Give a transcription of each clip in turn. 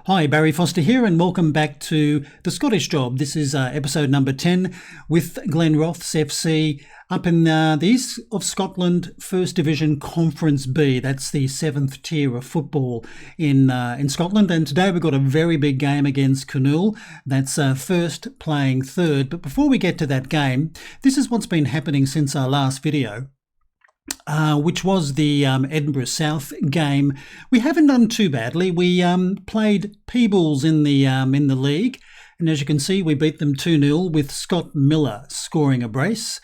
Hi, Barry Foster here, and welcome back to The Scottish Job. This is episode number 10 with Glenrothes FC up in the east of Scotland, First Division Conference B. That's the seventh tier of football in Scotland. And today we've got a very big game against Canoe. That's first playing third. But before we get to that game, this is what's been happening since our last video. Which was the Edinburgh South game. We haven't done too badly. We played Peebles in the league, and as you can see, we beat them 2-0 with Scott Miller scoring a brace.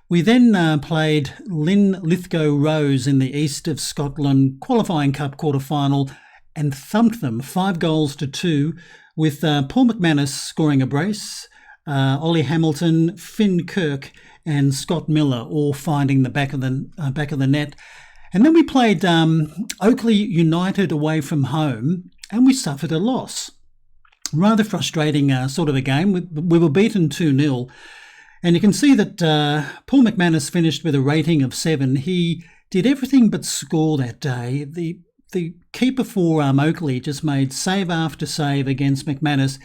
We then played Linlithgow Rose in the east of Scotland qualifying cup quarter-final and thumped them 5-2 with Paul McManus scoring a brace, Ollie Hamilton, Finn Kirk and Scott Miller all finding the back of the net. And then we played Oakley United away from home, and we suffered a loss. Rather frustrating sort of a game. We were beaten 2-0, and you can see that Paul McManus finished with a rating of 7. He did everything but score that day. The keeper for Oakley just made save after save against McManus,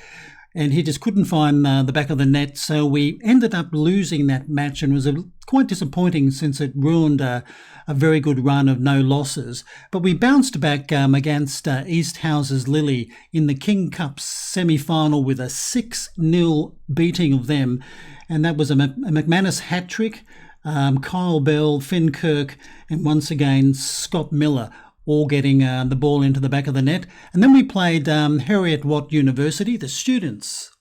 and he just couldn't find the back of the net. So we ended up losing that match, and it was quite disappointing since it ruined a very good run of no losses. But we bounced back against East Houses Lily in the King Cup semi-final with a 6-0 beating of them. And that was a McManus hat-trick, Kyle Bell, Finn Kirk, and once again Scott Miller, all getting the ball into the back of the net. And then we played Heriot-Watt University, the students,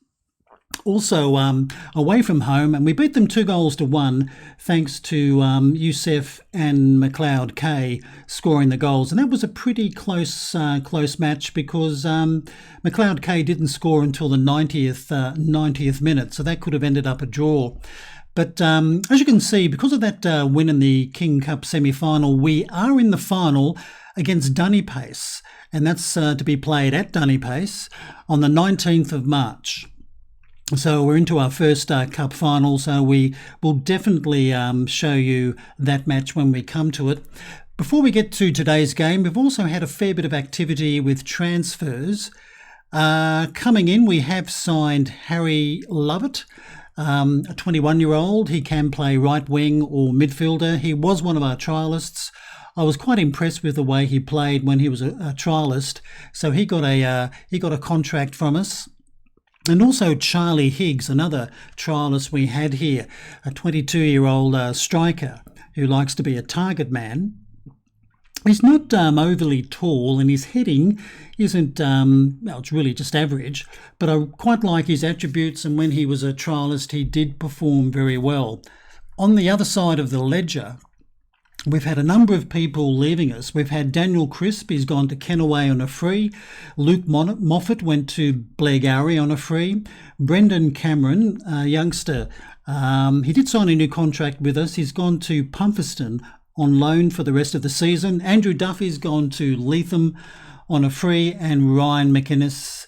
also away from home, and we beat them 2-1 thanks to Youssef and McLeod K scoring the goals. And that was a pretty close match because McLeod K didn't score until the 90th minute, so that could have ended up a draw. But as you can see, because of that win in the King Cup semi-final, we are in the final against Dunnipace, and that's to be played at Dunnipace on the 19th of March. So we're into our first cup final, so we will definitely show you that match when we come to it. Before we get to today's game, we've also had a fair bit of activity with transfers. Coming in, we have signed Harry Lovett, a 21-year-old. He can play right wing or midfielder. He was one of our trialists. I was quite impressed with the way he played when he was a trialist. So he got a contract from us. And also Charlie Higgs, another trialist we had here, a 22-year-old striker who likes to be a target man. He's not overly tall, and his heading isn't, it's really just average, but I quite like his attributes, and when he was a trialist, he did perform very well. On the other side of the ledger, we've had a number of people leaving us. We've had Daniel Crisp, he's gone to Kennaway on a free. Luke Moffat went to Blairgowrie on a free. Brendan Cameron, a youngster, he did sign a new contract with us. He's gone to Pumpherston on loan for the rest of the season. Andrew Duffy's gone to Leatham on a free, and Ryan McInnes,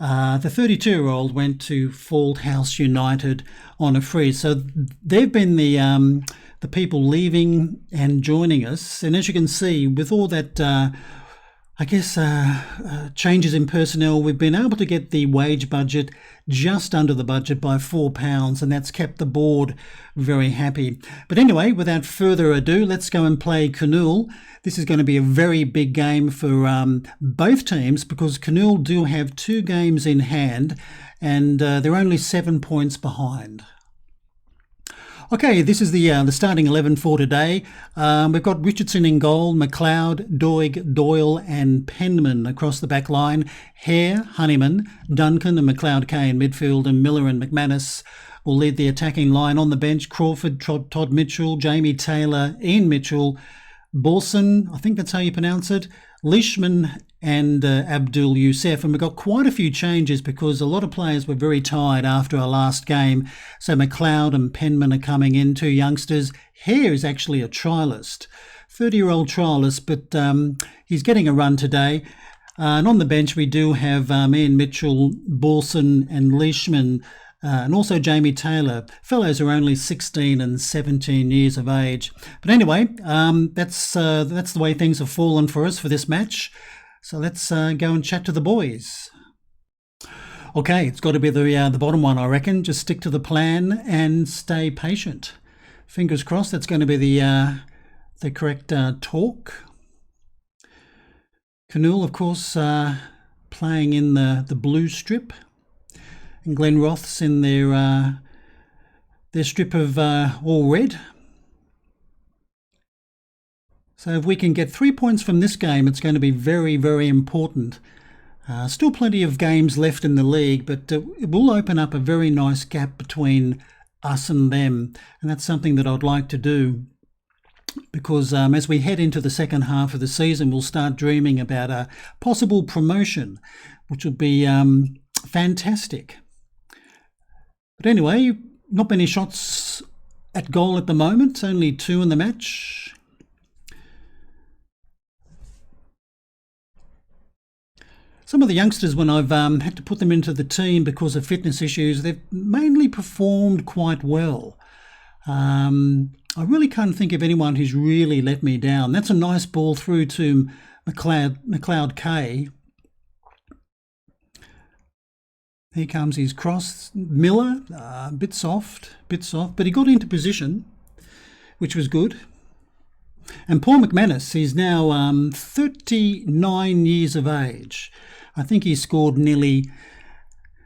the 32-year-old, went to Fauldhouse United on a free. So they've been the people leaving and joining us. And as you can see, with all that, changes in personnel, we've been able to get the wage budget just under the budget by £4, and that's kept the board very happy. But anyway, without further ado, let's go and play Canoe. This is going to be a very big game for both teams because Canoe do have 2 games in hand, and they're only 7 points behind. Okay, this is the starting 11 for today. We've got Richardson in goal, McLeod, Doig, Doyle and Penman across the back line. Hare, Honeyman, Duncan and McLeod K in midfield, and Miller and McManus will lead the attacking line. On the bench, Crawford, Todd Mitchell, Jamie Taylor, Ian Mitchell, Borson, I think that's how you pronounce it, Leishman and Abdul Youssef. And we've got quite a few changes because a lot of players were very tired after our last game. So McLeod and Penman are coming in, 2 youngsters. Hare is actually a trialist, 30-year-old trialist, but he's getting a run today. And on the bench we do have Ian Mitchell, Borson and Leishman, and also Jamie Taylor. Fellows are only 16 and 17 years of age. But anyway, that's the way things have fallen for us for this match. So let's go and chat to the boys. Okay, it's got to be the bottom one, I reckon. Just stick to the plan and stay patient. Fingers crossed that's going to be the correct talk. Canool, of course, playing in the blue strip, and Glenrothes in their strip of all red. So if we can get 3 points from this game, it's going to be very, very important. Still plenty of games left in the league, but it will open up a very nice gap between us and them, and that's something that I'd like to do, because as we head into the second half of the season, we'll start dreaming about a possible promotion, which would be fantastic. But anyway, not many shots at goal at the moment, only 2 in the match. Some of the youngsters, when I've had to put them into the team because of fitness issues, they've mainly performed quite well. I really can't think of anyone who's really let me down. That's a nice ball through to McLeod K. Here comes his cross. Miller, a bit soft, but he got into position, which was good. And Paul McManus is now 39 years of age. I think he scored nearly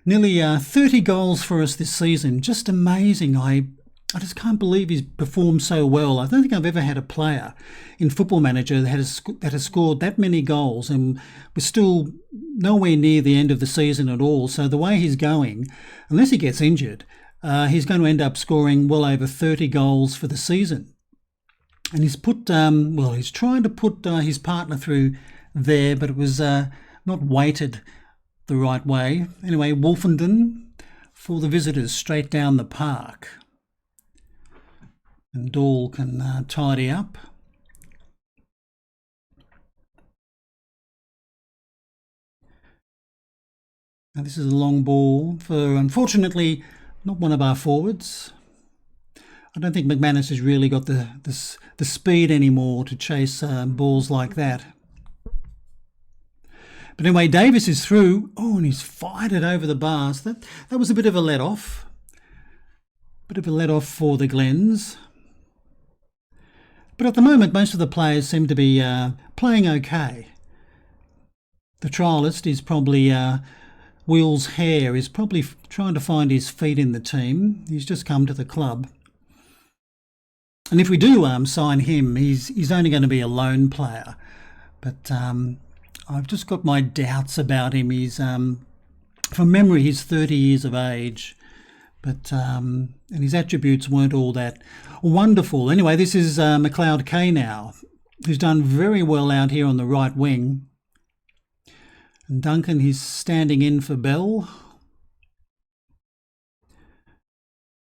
30 goals for us this season. Just amazing. I just can't believe he's performed so well. I don't think I've ever had a player in Football Manager that has scored that many goals, and we're still nowhere near the end of the season at all. So the way he's going, unless he gets injured, he's going to end up scoring well over 30 goals for the season. And he's he's trying to put his partner through there, but it was not weighted the right way. Anyway, Wolfenden for the visitors, straight down the park. And Dahl can tidy up. Now this is a long ball for, unfortunately, not one of our forwards. I don't think McManus has really got the speed anymore to chase balls like that. But anyway, Davis is through. Oh, and he's fired it over the bars. That was a bit of a let-off. Bit of a let-off for the Glens. But at the moment, most of the players seem to be playing okay. The trialist is probably, Wheels Hare is probably trying to find his feet in the team. He's just come to the club. And if we do sign him, he's only going to be a loan player. But I've just got my doubts about him. He's, from memory, he's 30 years of age, but and his attributes weren't all that wonderful. Anyway, this is McLeod K now, who's done very well out here on the right wing. And Duncan, he's standing in for Bell.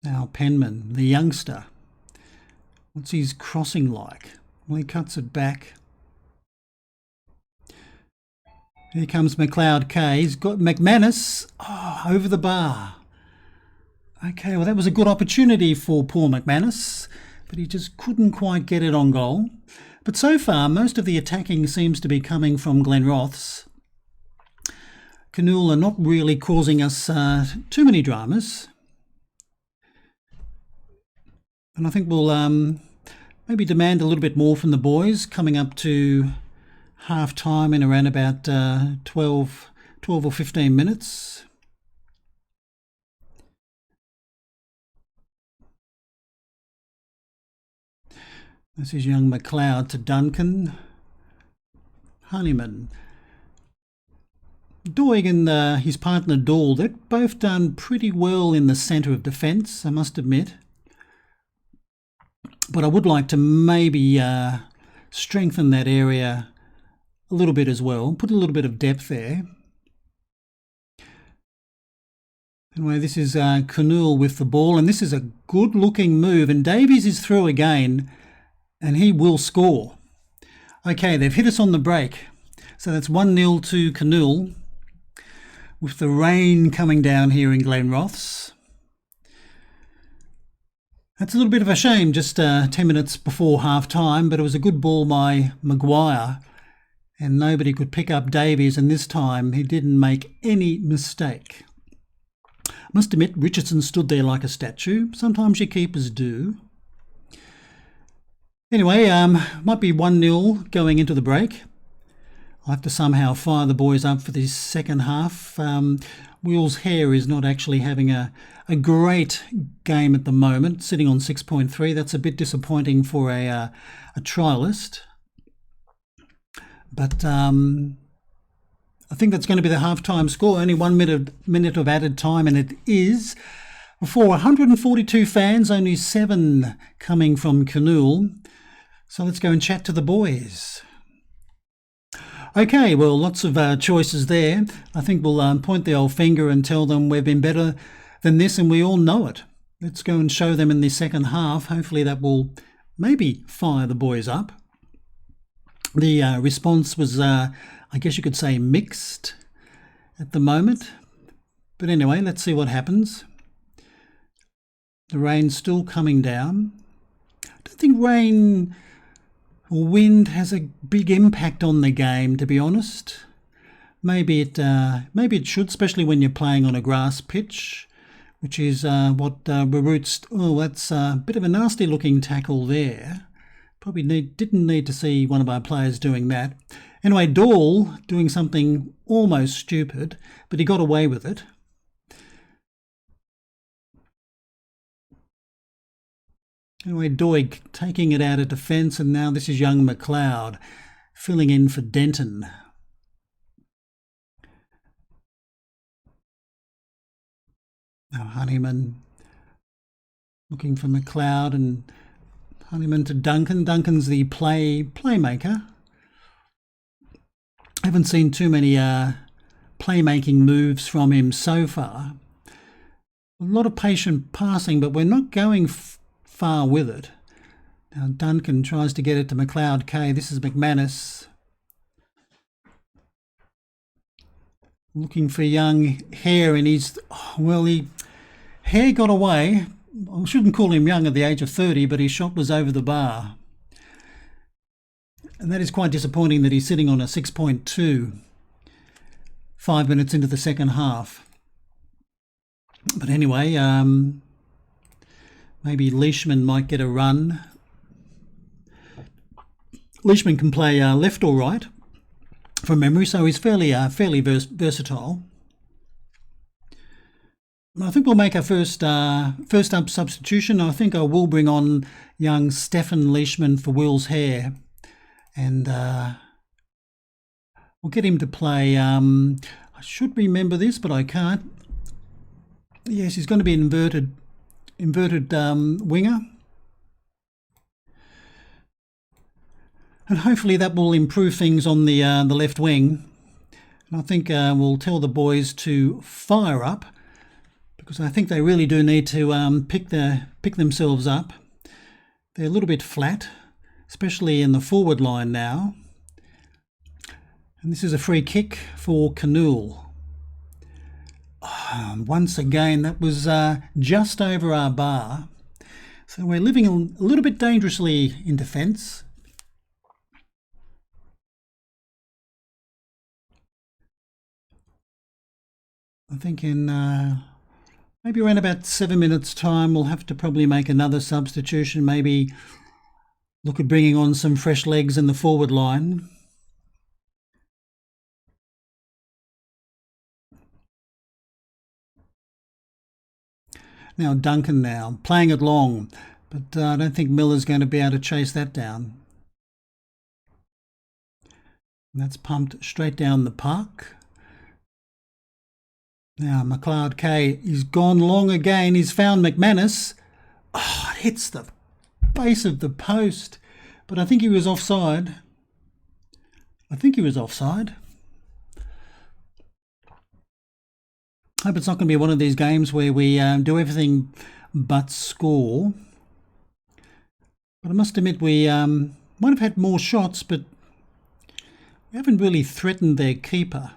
Now Penman, the youngster. What's his crossing like? Well, he cuts it back. Here comes McLeod K. He's got McManus over the bar. Okay, well, that was a good opportunity for poor McManus, but he just couldn't quite get it on goal. But so far, most of the attacking seems to be coming from Glenrothes. Canool are not really causing us too many dramas. And I think we'll maybe demand a little bit more from the boys coming up to half time in around about 12 or 15 minutes. This is young McLeod to Duncan. Honeyman. Doig and his partner Dahl, they've both done pretty well in the centre of defence, I must admit. But I would like to maybe strengthen that area a little bit as well, put a little bit of depth there. Anyway, this is Canool with the ball, and this is a good-looking move, and Davies is through again, and he will score. Okay, they've hit us on the break, so that's 1-0 to Canool, with the rain coming down here in Glenrothes. That's a little bit of a shame, just 10 minutes before half-time, but it was a good ball by Maguire, and nobody could pick up Davies, and this time he didn't make any mistake. Must admit, Richardson stood there like a statue. Sometimes your keepers do. Anyway, might be 1-0 going into the break. I'll have to somehow fire the boys up for this second half. Will's Hare is not actually having a great game at the moment, sitting on 6.3. That's a bit disappointing for a trialist. But I think that's going to be the half-time score. Only 1 minute of added time, and it is. For 142 fans, only 7 coming from Canool. So let's go and chat to the boys. Okay, well, lots of choices there. I think we'll point the old finger and tell them we've been better than this, and we all know it. Let's go and show them in the second half. Hopefully that will maybe fire the boys up. The response was, I guess you could say, mixed at the moment. But anyway, let's see what happens. The rain's still coming down. I don't think rain or wind has a big impact on the game, to be honest. Maybe it should, especially when you're playing on a grass pitch, which is what Barut's... Oh, that's a bit of a nasty-looking tackle there. Probably didn't need to see one of our players doing that. Anyway, Dahl doing something almost stupid, but he got away with it. Anyway, Doig taking it out of defence, and now this is young McLeod filling in for Denton. Now Honeyman looking for McLeod, and Honeyman to Duncan. Duncan's the playmaker. I haven't seen too many playmaking moves from him so far. A lot of patient passing, but we're not going far with it. Now Duncan tries to get it to McLeod K. This is McManus. Looking for young Hare, and Hare got away. I shouldn't call him young at the age of 30, but his shot was over the bar. And that is quite disappointing that he's sitting on a 6.2 5 minutes into the second half. But anyway, maybe Leishman might get a run. Leishman can play left or right from memory, so he's fairly versatile. I think we'll make our first up substitution. I think I will bring on young Stefan Leishman for Will's Hare, and we'll get him to play. I should remember this, but I can't. Yes, he's going to be inverted winger, and hopefully that will improve things on the left wing. And I think we'll tell the boys to fire up, because I think they really do need to pick themselves up. They're a little bit flat, especially in the forward line now. And this is a free kick for Canool. Once again, that was just over our bar. So we're living a little bit dangerously in defence. I think in maybe around about 7 minutes' time, we'll have to probably make another substitution. Maybe look at bringing on some fresh legs in the forward line. Now Duncan playing it long, but I don't think Miller's going to be able to chase that down. And that's pumped straight down the park. Now McLeod K, he's gone long again. He's found McManus. Oh, it hits the base of the post, but I think he was offside. Hope it's not going to be one of these games where we do everything but score. But I must admit we might have had more shots, but we haven't really threatened their keeper.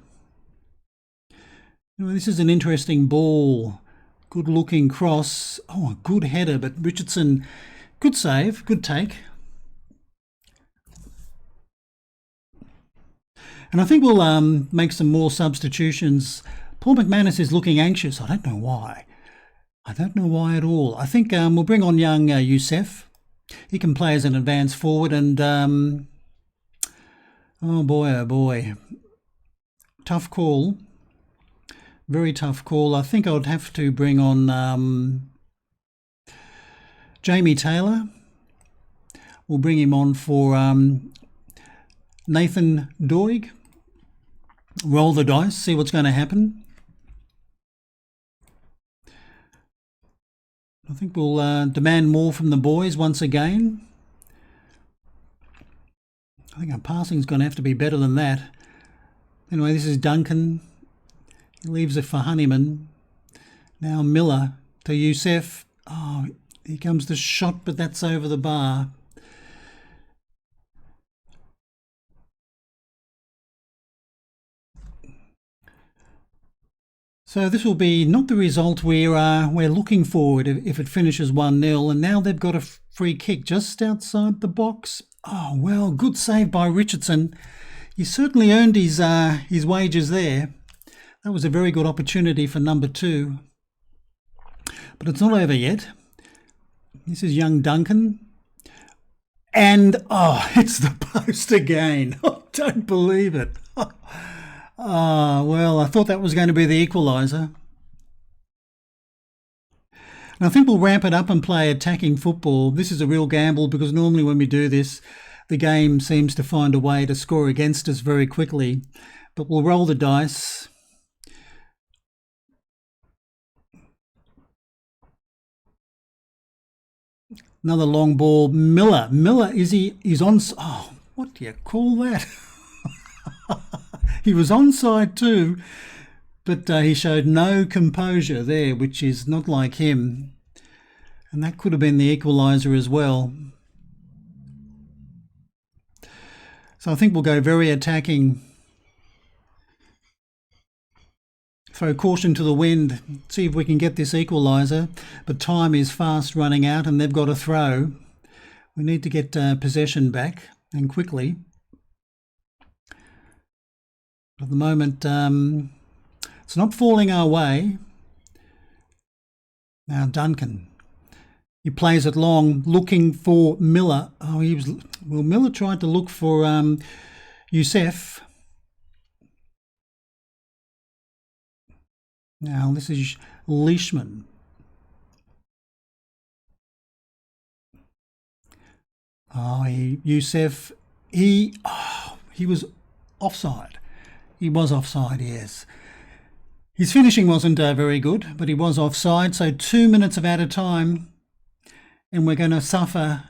You know, this is an interesting ball. Good looking cross. Oh, a good header, but Richardson, good save, good take. And I think we'll make some more substitutions Paul McManus is looking anxious. I don't know why. I don't know why at all. I think we'll bring on young Youssef. He can play as an advanced forward and, oh boy. Tough call. Very tough call. I think I would have to bring on Jamie Taylor. We'll bring him on for Nathan Doig. Roll the dice, see what's going to happen. I think we'll demand more from the boys once again. I think our passing's going to have to be better than that. Anyway, this is Duncan. He leaves it for Honeyman. Now Miller to Youssef. Oh, here comes the shot, but that's over the bar. So this will be not the result we're looking for if it finishes 1-0. And now they've got a free kick just outside the box. Oh, well, good save by Richardson. He certainly earned his wages there. That was a very good opportunity for number 2. But it's not over yet. This is young Duncan. And, it's the post again. I don't believe it. Well, I thought that was going to be the equaliser. And I think we'll ramp it up and play attacking football. This is a real gamble because normally when we do this, the game seems to find a way to score against us very quickly. But we'll roll the dice. Another long ball. Miller, he's on... Oh, what do you call that? He was onside too, but he showed no composure there, which is not like him. And that could have been the equaliser as well. So I think we'll go very attacking. Throw caution to the wind, see if we can get this equaliser. But time is fast running out and they've got a throw. We need to get possession back and quickly. At the moment, it's not falling our way. Now Duncan, he plays it long, looking for Miller. Miller tried to look for Youssef. Now this is Leishman. Youssef, he was offside. He was offside, yes. His finishing wasn't very good, but he was offside. So 2 minutes of added time, and we're going to suffer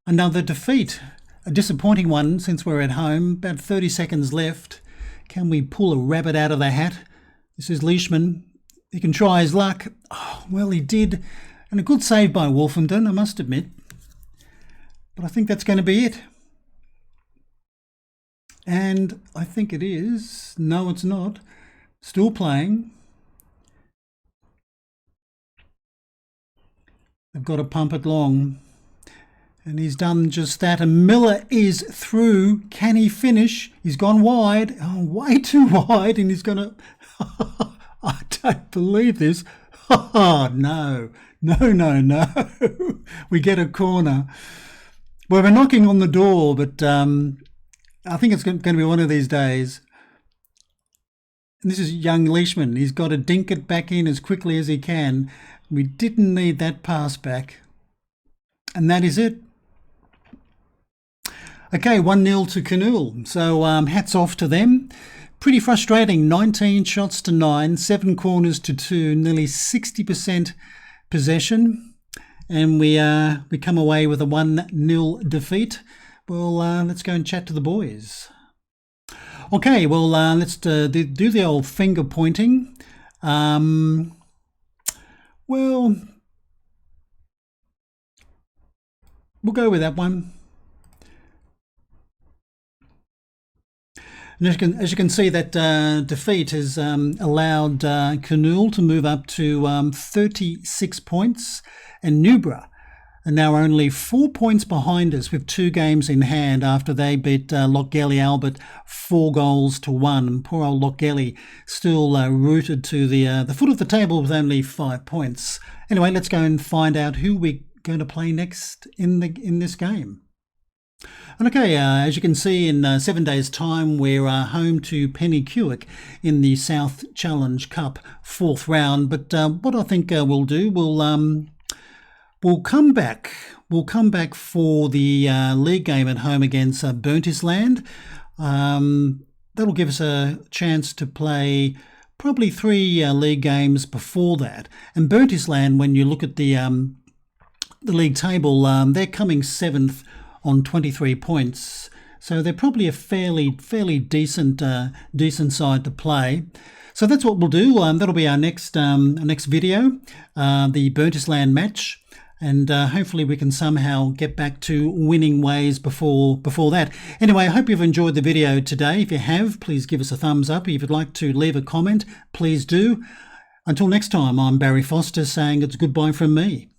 another defeat. A disappointing one since we're at home. About 30 seconds left. Can we pull a rabbit out of the hat? This is Leishman. He can try his luck. Oh, well, he did. And a good save by Wolfenden, I must admit. But I think that's going to be it. And I think it is. No, it's not. Still playing. They've got to pump it long. And he's done just that. And Miller is through. Can he finish? He's gone wide. Oh, way too wide. And he's going to... I don't believe this. No. We get a corner. Well, we're knocking on the door, but... I think it's going to be one of these days. And this is young Leishman. He's got to dink it back in as quickly as he can. We didn't need that pass back. And that is it. Okay, 1-0 to Canoel. So hats off to them. Pretty frustrating. 19 shots to 9, 7 corners to 2, nearly 60% possession. And we come away with a 1-0 defeat. Well, let's go and chat to the boys. Okay, well, let's do the old finger pointing. Well, we'll go with that one. And as you can see, that defeat has allowed Canoel to move up to 36 points, and Newborough are now only 4 points behind us with 2 games in hand after they beat Lochgelly Albert 4-1. Poor old Lochgelly still rooted to the foot of the table with only 5 points. Anyway, let's go and find out who we're going to play next in this game. And okay, as you can see, in 7 days' time, we're home to Pennycuick in the South Challenge Cup 4th round. But what I think we'll do, we'll come back. We'll come back for the league game at home against Burntisland. That'll give us a chance to play probably 3 league games before that. And Burntisland, when you look at the league table, they're coming 7th on 23 points, so they're probably a fairly decent side to play. So that's what we'll do. That'll be our next video, the Burntisland match, and hopefully we can somehow get back to winning ways before that. Anyway, I hope you've enjoyed the video today. If you have, please give us a thumbs up. If you'd like to leave a comment, please do. Until next time, I'm Barry Foster saying it's goodbye from me.